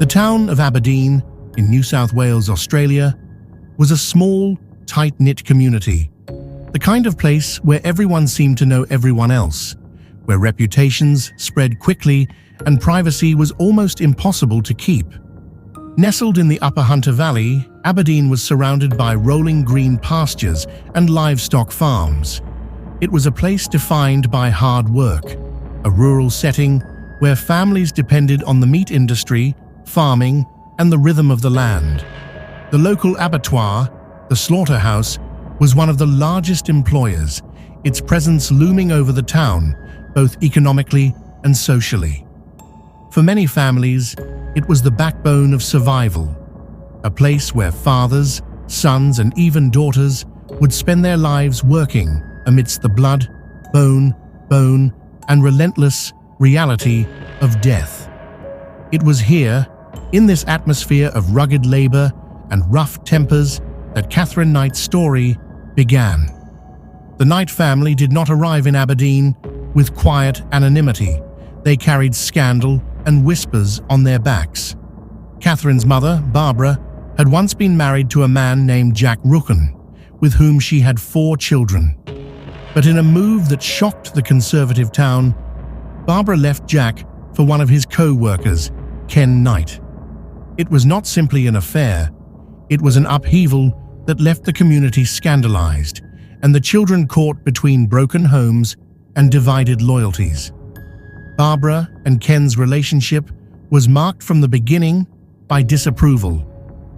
The town of Aberdeen, in New South Wales, Australia, was a small, tight-knit community, the kind of place where everyone seemed to know everyone else, where reputations spread quickly and privacy was almost impossible to keep. Nestled in the Upper Hunter Valley, Aberdeen was surrounded by rolling green pastures and livestock farms. It was a place defined by hard work, a rural setting where families depended on the meat industry, farming, and the rhythm of the land. The local abattoir, the slaughterhouse, was one of the largest employers, its presence looming over the town, both economically and socially. For many families, it was the backbone of survival, a place where fathers, sons, and even daughters would spend their lives working amidst the blood, bone, and relentless reality of death. It was here, in this atmosphere of rugged labor and rough tempers, that Katherine Knight's story began. The Knight family did not arrive in Aberdeen with quiet anonymity. They carried scandal and whispers on their backs. Katherine's mother, Barbara, had once been married to a man named Jack Ruchan, with whom she had 4 children. But in a move that shocked the conservative town, Barbara left Jack for one of his co-workers, Ken Knight. It was not simply an affair, it was an upheaval that left the community scandalized, and the children caught between broken homes and divided loyalties. Barbara and Ken's relationship was marked from the beginning by disapproval,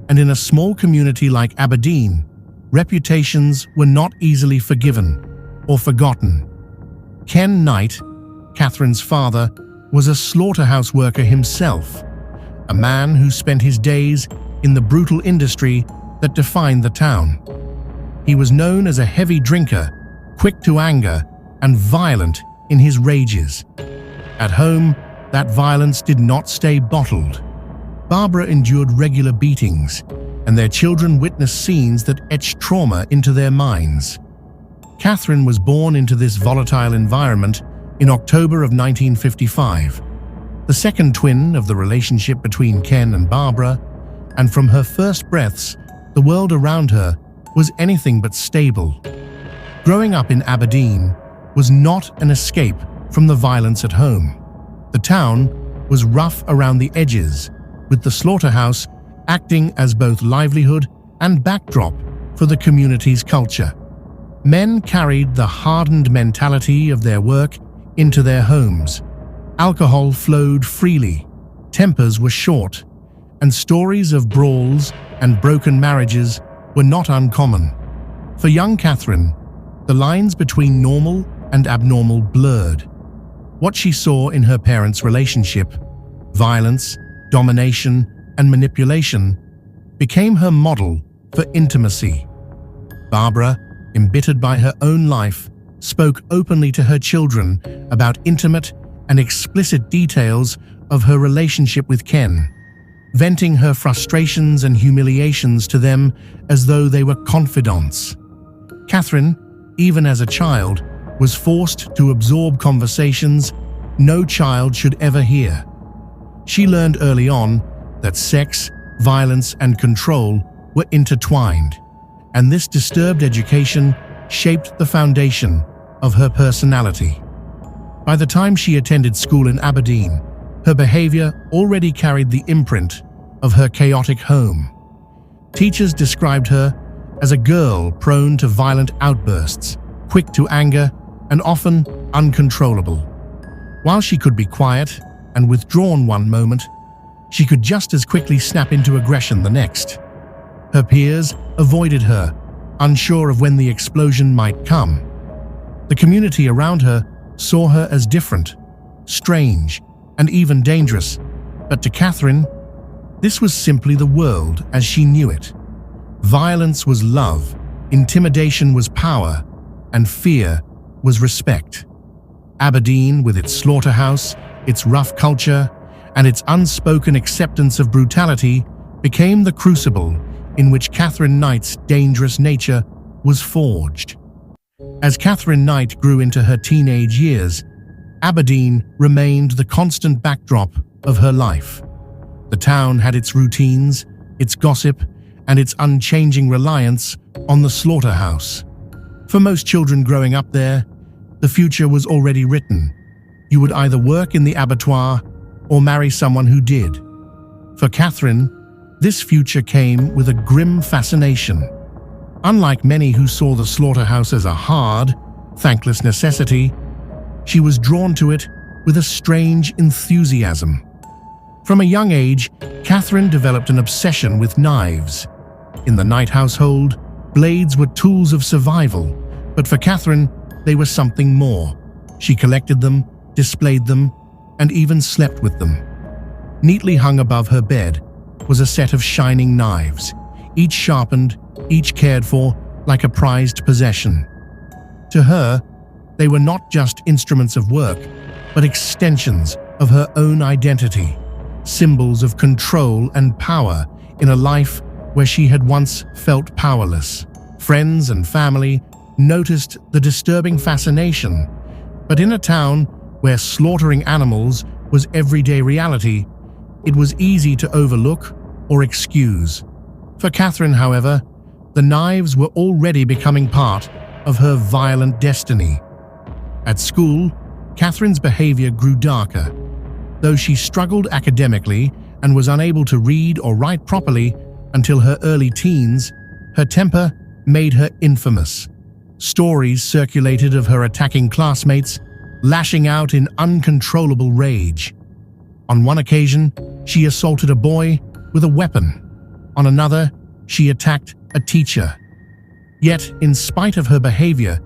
and in a small community like Aberdeen, reputations were not easily forgiven or forgotten. Ken Knight, Katherine's father, was a slaughterhouse worker himself, a man who spent his days in the brutal industry that defined the town. He was known as a heavy drinker, quick to anger, and violent in his rages. At home, that violence did not stay bottled. Barbara endured regular beatings, and their children witnessed scenes that etched trauma into their minds. Katherine was born into this volatile environment in October of 1955, the second twin of the relationship between Ken and Barbara, and from her first breaths, the world around her was anything but stable. Growing up in Aberdeen was not an escape from the violence at home. The town was rough around the edges, with the slaughterhouse acting as both livelihood and backdrop for the community's culture. Men carried the hardened mentality of their work into their homes. Alcohol flowed freely, tempers were short, and stories of brawls and broken marriages were not uncommon. For young Katherine, the lines between normal and abnormal blurred. What she saw in her parents' relationship, violence, domination, and manipulation, became her model for intimacy. Barbara, embittered by her own life, spoke openly to her children about intimate and explicit details of her relationship with Ken, venting her frustrations and humiliations to them as though they were confidants. Katherine, even as a child, was forced to absorb conversations no child should ever hear. She learned early on that sex, violence, and control were intertwined, and this disturbed education shaped the foundation of her personality. By the time she attended school in Aberdeen, her behavior already carried the imprint of her chaotic home. Teachers described her as a girl prone to violent outbursts, quick to anger, and often uncontrollable. While she could be quiet and withdrawn one moment, she could just as quickly snap into aggression the next. Her peers avoided her, unsure of when the explosion might come. The community around her saw her as different, strange, and even dangerous, but to Katherine, this was simply the world as she knew it. Violence was love, intimidation was power, and fear was respect. Aberdeen, with its slaughterhouse, its rough culture, and its unspoken acceptance of brutality, became the crucible in which Katherine Knight's dangerous nature was forged. As Katherine Knight grew into her teenage years, Aberdeen remained the constant backdrop of her life. The town had its routines, its gossip, and its unchanging reliance on the slaughterhouse. For most children growing up there, the future was already written. You would either work in the abattoir or marry someone who did. For Katherine, this future came with a grim fascination. Unlike many who saw the slaughterhouse as a hard, thankless necessity, she was drawn to it with a strange enthusiasm. From a young age, Katherine developed an obsession with knives. In the Knight household, blades were tools of survival, but for Katherine, they were something more. She collected them, displayed them, and even slept with them. Neatly hung above her bed was a set of shining knives, each sharpened, each cared for like a prized possession. To her, they were not just instruments of work, but extensions of her own identity, symbols of control and power in a life where she had once felt powerless. Friends and family noticed the disturbing fascination, but in a town where slaughtering animals was everyday reality, it was easy to overlook or excuse. For Katherine, however, the knives were already becoming part of her violent destiny. At school, Katherine's behavior grew darker. Though she struggled academically and was unable to read or write properly until her early teens, her temper made her infamous. Stories circulated of her attacking classmates, lashing out in uncontrollable rage. On one occasion, she assaulted a boy with a weapon. On another, she attacked a teacher. Yet, in spite of her behavior,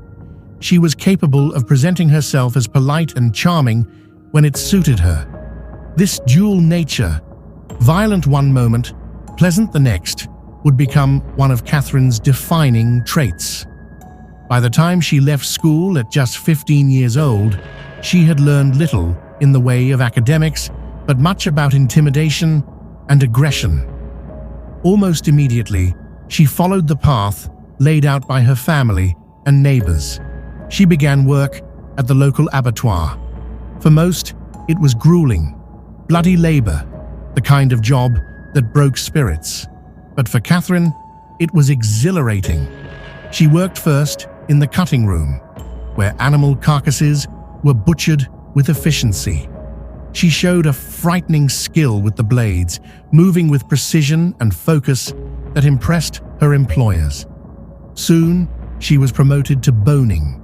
she was capable of presenting herself as polite and charming when it suited her. This dual nature, violent one moment, pleasant the next, would become one of Katherine's defining traits. By the time she left school at just 15 years old, she had learned little in the way of academics, but much about intimidation and aggression. Almost immediately, she followed the path laid out by her family and neighbors. She began work at the local abattoir. For most, it was grueling, bloody labor, the kind of job that broke spirits. But for Katherine, it was exhilarating. She worked first in the cutting room, where animal carcasses were butchered with efficiency. She showed a frightening skill with the blades, moving with precision and focus that impressed her employers. Soon, she was promoted to boning,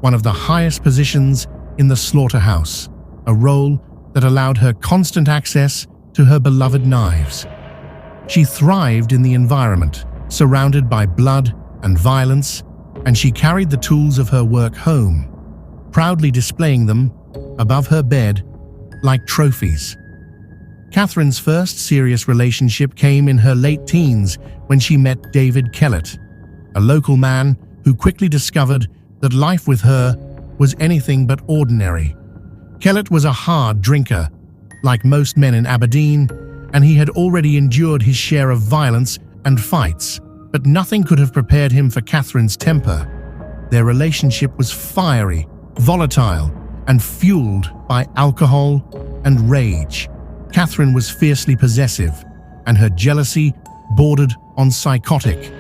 one of the highest positions in the slaughterhouse, a role that allowed her constant access to her beloved knives. She thrived in the environment, surrounded by blood and violence, and she carried the tools of her work home, proudly displaying them above her bed like trophies. Katherine's first serious relationship came in her late teens when she met David Kellett, a local man who quickly discovered that life with her was anything but ordinary. Kellett was a hard drinker, like most men in Aberdeen, and he had already endured his share of violence and fights, but nothing could have prepared him for Katherine's temper. Their relationship was fiery, volatile, and fueled by alcohol and rage. Katherine was fiercely possessive, and her jealousy bordered on psychotic.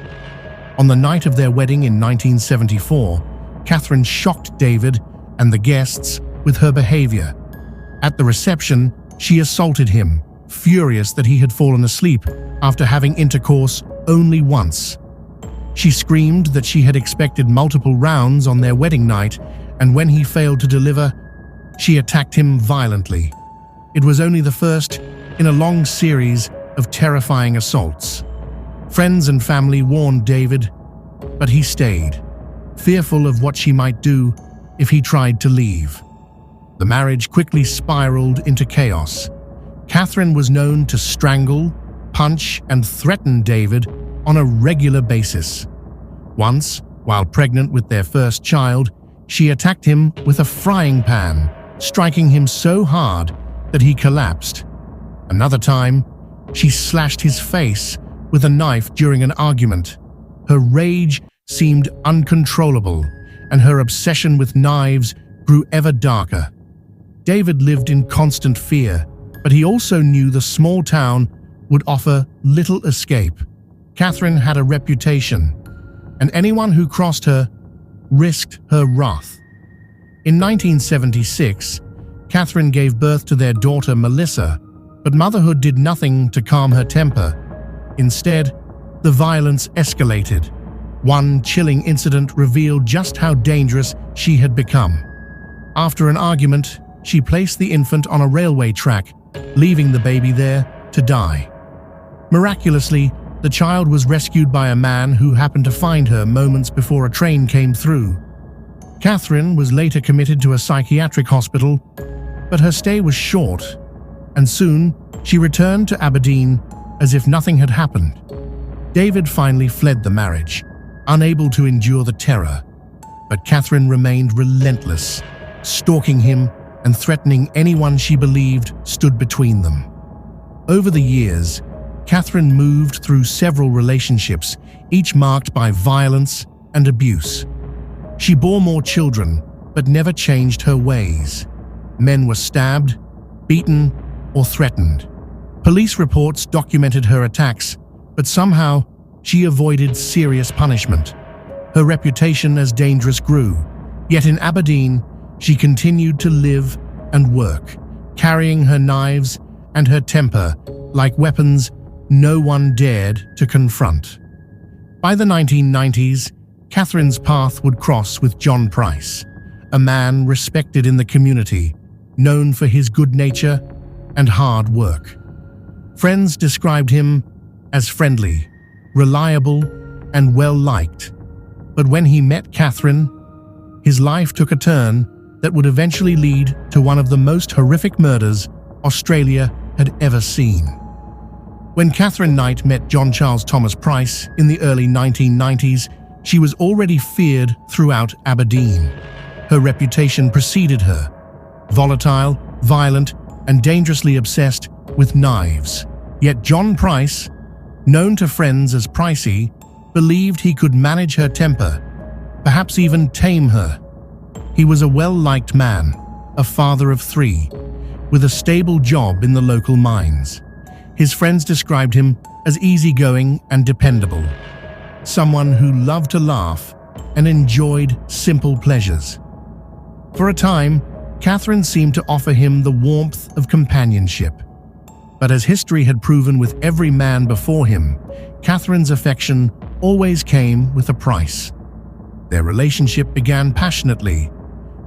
On the night of their wedding in 1974, Katherine shocked David and the guests with her behavior. At the reception, she assaulted him, furious that he had fallen asleep after having intercourse only once. She screamed that she had expected multiple rounds on their wedding night, and when he failed to deliver, she attacked him violently. It was only the first in a long series of terrifying assaults. Friends and family warned David, but he stayed, fearful of what she might do if he tried to leave. The marriage quickly spiraled into chaos. Katherine was known to strangle, punch, and threaten David on a regular basis. Once, while pregnant with their first child, she attacked him with a frying pan, striking him so hard that he collapsed. Another time, she slashed his face with a knife during an argument. Her rage seemed uncontrollable, and her obsession with knives grew ever darker. David lived in constant fear, But he also knew the small town would offer little escape. Katherine had a reputation, and anyone who crossed her risked her wrath. In 1976, Katherine gave birth to their daughter Melissa, but motherhood did nothing to calm her temper. Instead, the violence escalated. One chilling incident revealed just how dangerous she had become. After an argument, she placed the infant on a railway track, leaving the baby there to die. Miraculously, the child was rescued by a man who happened to find her moments before a train came through. Katherine was later committed to a psychiatric hospital, but her stay was short, and soon she returned to Aberdeen as if nothing had happened. David finally fled the marriage, unable to endure the terror, but Katherine remained relentless, stalking him and threatening anyone she believed stood between them. Over the years, Katherine moved through several relationships, each marked by violence and abuse. She bore more children, but never changed her ways. Men were stabbed, beaten, or threatened. Police reports documented her attacks, but somehow she avoided serious punishment. Her reputation as dangerous grew, yet in Aberdeen, she continued to live and work, carrying her knives and her temper like weapons no one dared to confront. By the 1990s, Katherine's path would cross with John Price, a man respected in the community, known for his good nature and hard work. Friends described him as friendly, reliable, and well-liked. But when he met Katherine, his life took a turn that would eventually lead to one of the most horrific murders Australia had ever seen. When Katherine Knight met John Charles Thomas Price in the early 1990s, she was already feared throughout Aberdeen. Her reputation preceded her: volatile, violent, and dangerously obsessed with knives. Yet John Price, known to friends as Pricey, believed he could manage her temper, perhaps even tame her. He was a well-liked man, a father of 3, with a stable job in the local mines. His friends described him as easygoing and dependable, someone who loved to laugh and enjoyed simple pleasures. For a time, Katherine seemed to offer him the warmth of companionship. But as history had proven with every man before him, Katherine's affection always came with a price. Their relationship began passionately,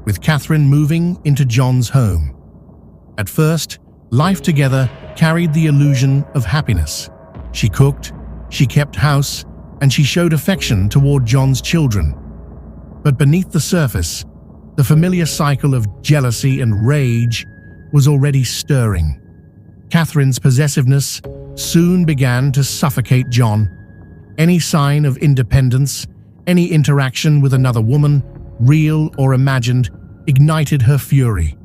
with Katherine moving into John's home. At first, life together carried the illusion of happiness. She cooked, she kept house, and she showed affection toward John's children. But beneath the surface, the familiar cycle of jealousy and rage was already stirring. Katherine's possessiveness soon began to suffocate John. Any sign of independence, any interaction with another woman, real or imagined, ignited her fury.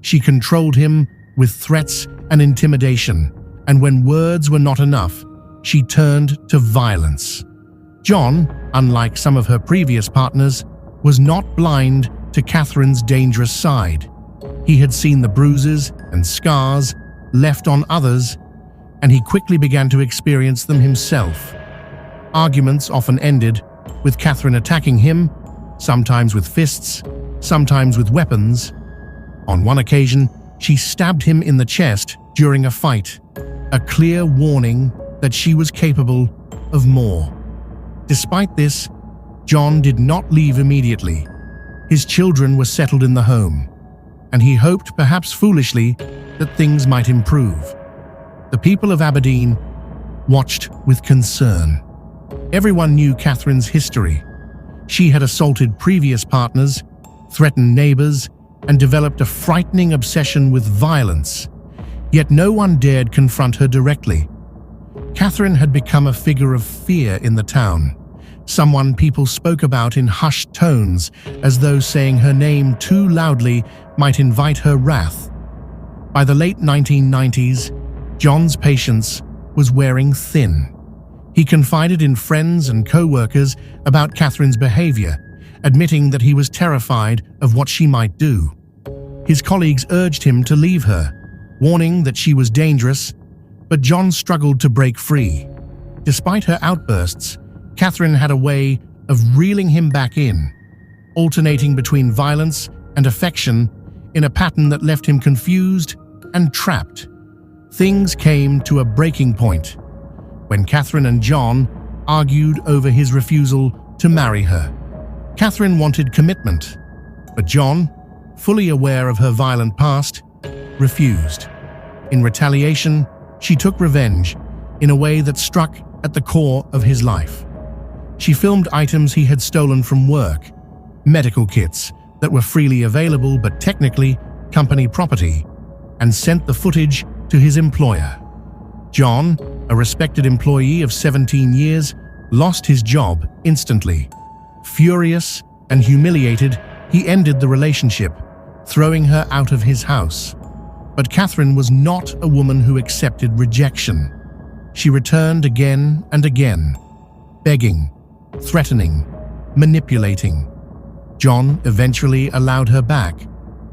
She controlled him with threats and intimidation, and when words were not enough, she turned to violence. John, unlike some of her previous partners, was not blind to Katherine's dangerous side. He had seen the bruises and scars left on others, and he quickly began to experience them himself. Arguments often ended with Katherine attacking him, sometimes with fists, sometimes with weapons. On one occasion, she stabbed him in the chest during a fight, a clear warning that she was capable of more. Despite this, John did not leave immediately. His children were settled in the home, and he hoped, perhaps foolishly, that things might improve. The people of Aberdeen watched with concern. Everyone knew Katherine's history. She had assaulted previous partners, threatened neighbors, and developed a frightening obsession with violence. Yet no one dared confront her directly. Katherine had become a figure of fear in the town, someone people spoke about in hushed tones, as though saying her name too loudly might invite her wrath. By the late 1990s, John's patience was wearing thin. He confided in friends and co-workers about Katherine's behavior, admitting that he was terrified of what she might do. His colleagues urged him to leave her, warning that she was dangerous, but John struggled to break free. Despite her outbursts, Katherine had a way of reeling him back in, alternating between violence and affection in a pattern that left him confused and trapped. Things came to a breaking point when Katherine and John argued over his refusal to marry her. Katherine wanted commitment, but John, fully aware of her violent past, refused. In retaliation, she took revenge in a way that struck at the core of his life. She filmed items he had stolen from work, medical kits that were freely available but technically company property, and sent the footage to his employer. John, a respected employee of 17 years, lost his job instantly. Furious and humiliated, he ended the relationship, throwing her out of his house. But Katherine was not a woman who accepted rejection. She returned again and again, begging, threatening, manipulating. John eventually allowed her back,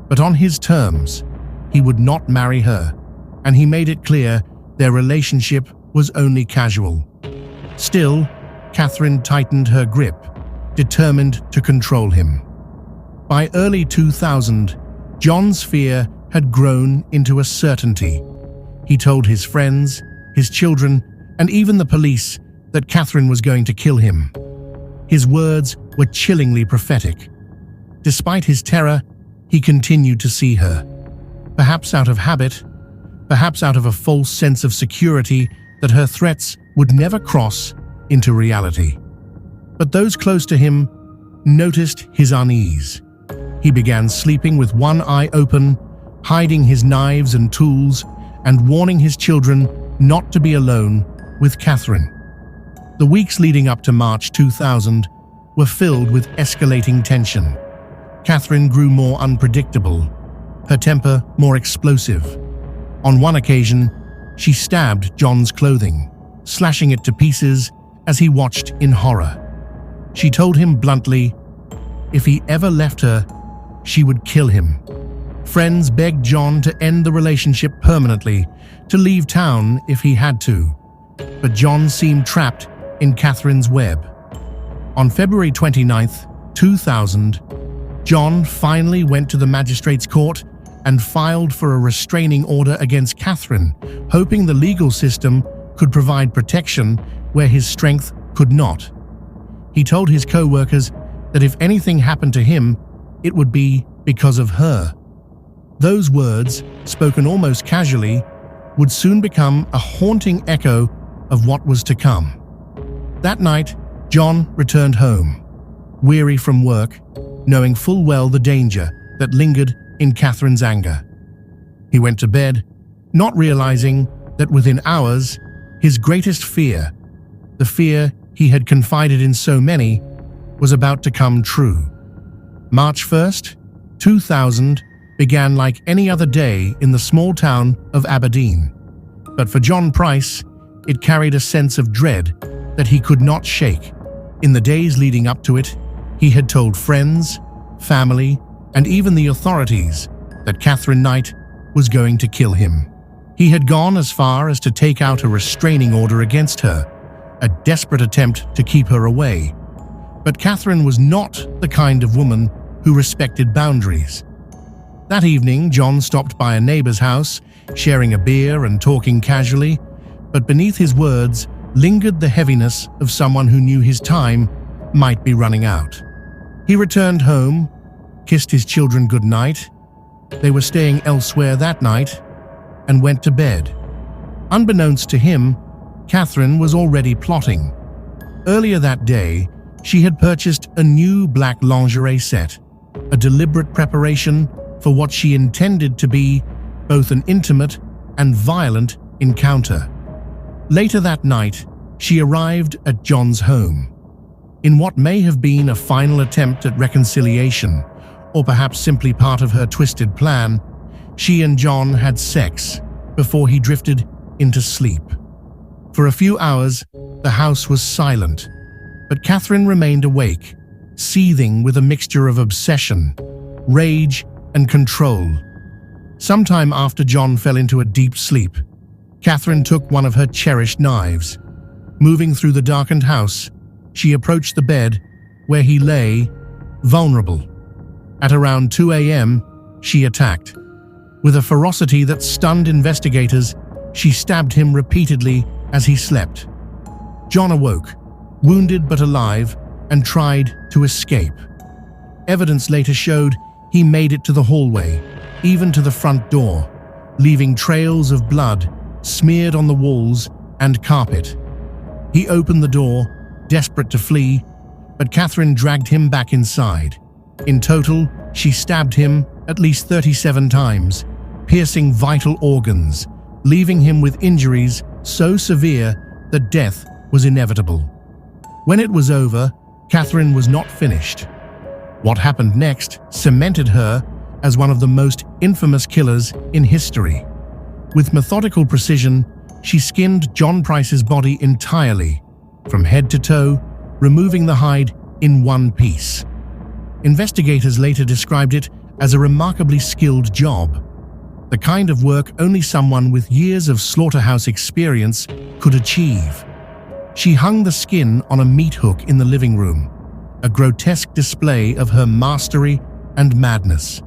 but on his terms. He would not marry her, and he made it clear their relationship was only casual. Still, Katherine tightened her grip, determined to control him. By early 2000, John's fear had grown into a certainty. He told his friends, his children, and even the police that Katherine was going to kill him. His words were chillingly prophetic. Despite his terror, he continued to see her. Perhaps out of habit, perhaps out of a false sense of security that her threats would never cross into reality. But those close to him noticed his unease. He began sleeping with one eye open, hiding his knives and tools, and warning his children not to be alone with Katherine. The weeks leading up to March 2000 were filled with escalating tension. Katherine grew more unpredictable, her temper more explosive. On one occasion, she stabbed John's clothing, slashing it to pieces as he watched in horror. She told him bluntly, if he ever left her, she would kill him. Friends begged John to end the relationship permanently, to leave town if he had to. But John seemed trapped in Katherine's web. On February 29, 2000, John finally went to the magistrate's court and filed for a restraining order against Katherine, hoping the legal system could provide protection where his strength could not. He told his co-workers that if anything happened to him, it would be because of her. Those words, spoken almost casually, would soon become a haunting echo of what was to come. That night, John returned home, weary from work, knowing full well the danger that lingered in Katherine's anger. He went to bed, not realizing that within hours, his greatest fear, the fear he had confided in so many, was about to come true. March 1st, 2000 began like any other day in the small town of Aberdeen. But for John Price, it carried a sense of dread that he could not shake. In the days leading up to it, he had told friends, family, and even the authorities that Katherine Knight was going to kill him. He had gone as far as to take out a restraining order against her, a desperate attempt to keep her away. But Katherine was not the kind of woman who respected boundaries. That evening, John stopped by a neighbor's house, sharing a beer and talking casually, but beneath his words lingered the heaviness of someone who knew his time might be running out. He returned home, kissed his children goodnight. They were staying elsewhere that night, and went to bed. Unbeknownst to him, Katherine was already plotting. Earlier that day, she had purchased a new black lingerie set, a deliberate preparation for what she intended to be both an intimate and violent encounter. Later that night, she arrived at John's home. In what may have been a final attempt at reconciliation, or perhaps simply part of her twisted plan, she and John had sex before he drifted into sleep. For a few hours, the house was silent, but Katherine remained awake, seething with a mixture of obsession, rage, and control. Sometime after John fell into a deep sleep, Katherine took one of her cherished knives. Moving through the darkened house, she approached the bed where he lay, vulnerable. At around 2 a.m., she attacked. With a ferocity that stunned investigators, she stabbed him repeatedly as he slept. John awoke, wounded but alive, and tried to escape. Evidence later showed he made it to the hallway, even to the front door, leaving trails of blood smeared on the walls and carpet. He opened the door, desperate to flee, but Katherine dragged him back inside. In total, she stabbed him at least 37 times, piercing vital organs, leaving him with injuries so severe that death was inevitable. When it was over, Katherine was not finished. What happened next cemented her as one of the most infamous killers in history. With methodical precision, she skinned John Price's body entirely, from head to toe, removing the hide in one piece. Investigators later described it as a remarkably skilled job, the kind of work only someone with years of slaughterhouse experience could achieve. She hung the skin on a meat hook in the living room, a grotesque display of her mastery and madness.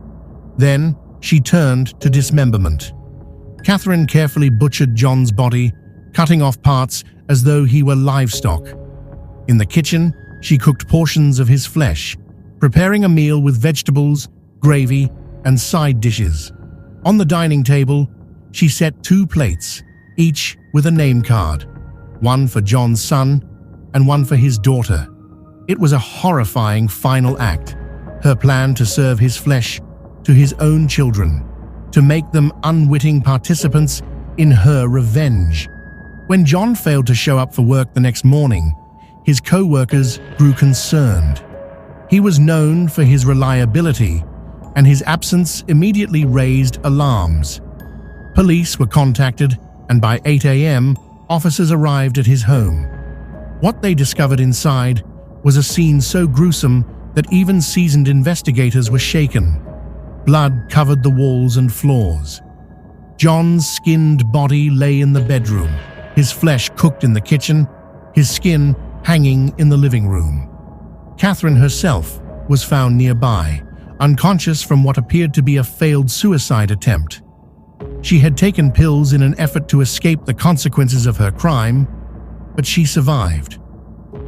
Then she turned to dismemberment. Katherine carefully butchered John's body, cutting off parts as though he were livestock. In the kitchen, she cooked portions of his flesh, preparing a meal with vegetables, gravy, and side dishes. On the dining table, she set 2 plates, each with a name card, one for John's son and one for his daughter. It was a horrifying final act, her plan to serve his flesh to his own children, to make them unwitting participants in her revenge. When John failed to show up for work the next morning, his co-workers grew concerned. He was known for his reliability, and his absence immediately raised alarms. Police were contacted, and by 8 a.m., officers arrived at his home. What they discovered inside was a scene so gruesome that even seasoned investigators were shaken. Blood covered the walls and floors. John's skinned body lay in the bedroom, his flesh cooked in the kitchen, his skin hanging in the living room. Katherine herself was found nearby, unconscious from what appeared to be a failed suicide attempt. She had taken pills in an effort to escape the consequences of her crime, but she survived.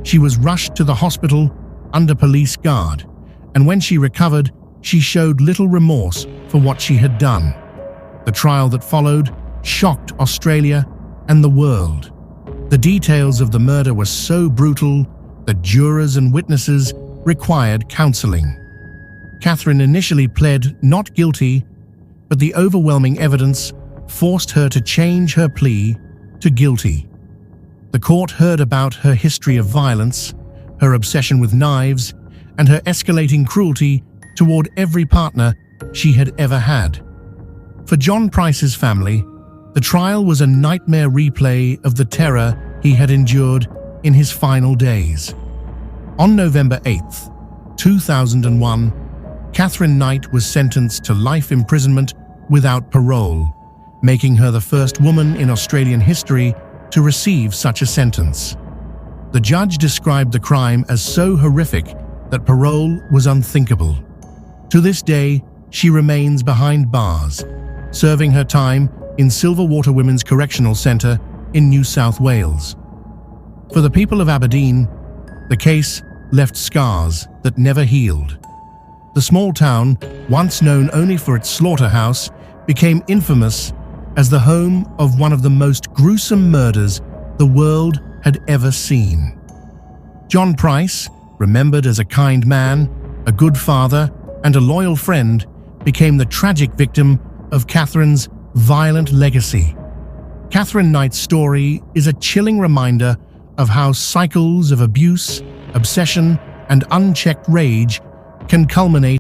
She was rushed to the hospital under police guard, and when she recovered, she showed little remorse for what she had done. The trial that followed shocked Australia and the world. The details of the murder were so brutal that jurors and witnesses required counseling. Katherine initially pled not guilty, but the overwhelming evidence forced her to change her plea to guilty. The court heard about her history of violence, her obsession with knives, and her escalating cruelty toward every partner she had ever had. For John Price's family, the trial was a nightmare replay of the terror he had endured in his final days. On November 8, 2001, Katherine Knight was sentenced to life imprisonment without parole, making her the first woman in Australian history to receive such a sentence. The judge described the crime as so horrific that parole was unthinkable. To this day, she remains behind bars, serving her time in Silverwater Women's Correctional Centre in New South Wales. For the people of Aberdeen, the case left scars that never healed. The small town, once known only for its slaughterhouse, became infamous as the home of one of the most gruesome murders the world had ever seen. John Price, remembered as a kind man, a good father, and a loyal friend, became the tragic victim of Katherine's violent legacy. Katherine Knight's story is a chilling reminder of how cycles of abuse, obsession, and unchecked rage can culminate